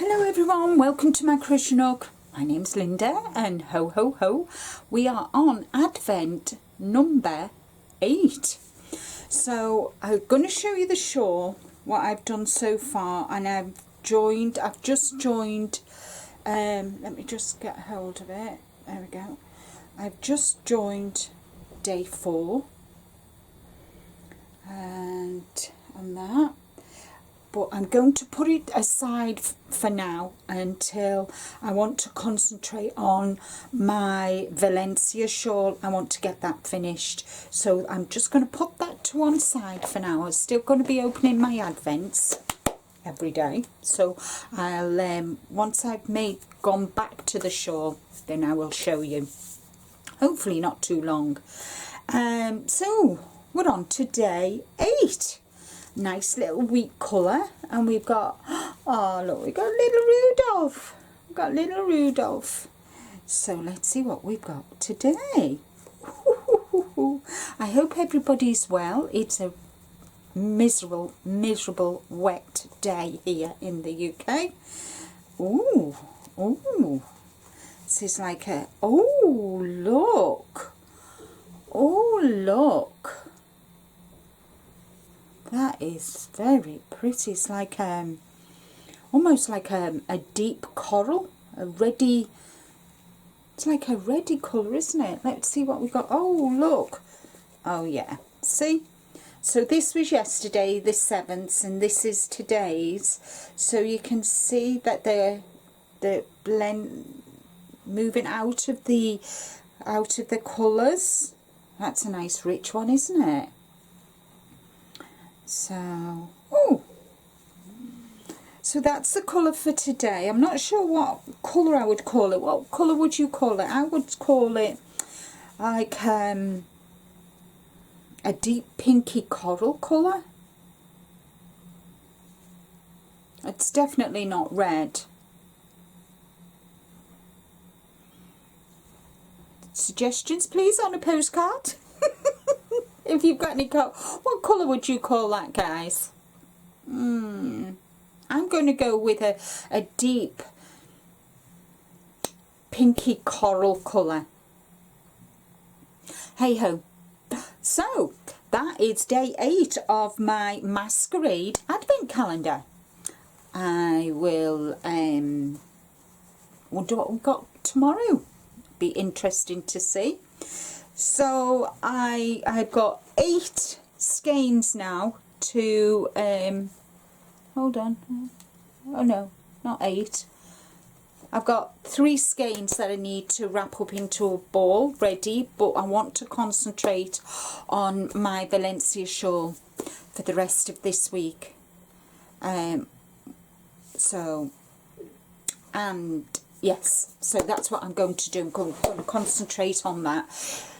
Hello everyone, welcome to my crochet nook. My name's Linda and ho ho ho, we are on Advent number 8. So I'm going to show you the shawl, what I've done so far, and I've just joined, let me just get hold of it, there we go. I've just joined day 4 and on that. But I'm going to put it aside for now until I want to concentrate on my Valencia shawl. I want to get that finished. So I'm just going to put that to one side for now. I'm still going to be opening my Advents every day. So I'll once I've gone back to the shawl, then I will show you. Hopefully not too long. So we're on to day 8. Nice little wheat colour, and we've got, oh look, we've got little Rudolph. So let's see what we've got today. I hope everybody's well. It's a miserable wet day here in the UK. Ooh, this is like a, oh look, that is very pretty. It's like almost like a deep coral, it's like a reddy colour, isn't it? Let's see what we got. Oh look, oh yeah, see, so this was yesterday the 7th and this is today's, so you can see that they're blend moving out of the colours. That's a nice rich one, isn't it? So, so that's the colour for today. I'm not sure what colour I would call it. What colour would you call it? I would call it like a deep pinky coral colour. It's definitely not red. Suggestions please on a postcard. If you've got any colour, what colour would you call that, guys? I'm going to go with a deep pinky coral colour. Hey ho. So that is day 8 of my Masquerade advent calendar. I will wonder what we've got tomorrow. Be interesting to see. So I've got 8 skeins now to hold on, oh no, not 8. I've got 3 skeins that I need to wrap up into a ball ready, but I want to concentrate on my Valencia shawl for the rest of this week. Yes, so that's what I'm going to do. I'm going to concentrate on that.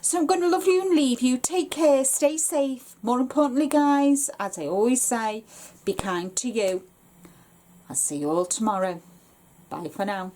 So I'm going to love you and leave you. Take care, stay safe. More importantly, guys, as I always say, be kind to you. I'll see you all tomorrow. Bye for now.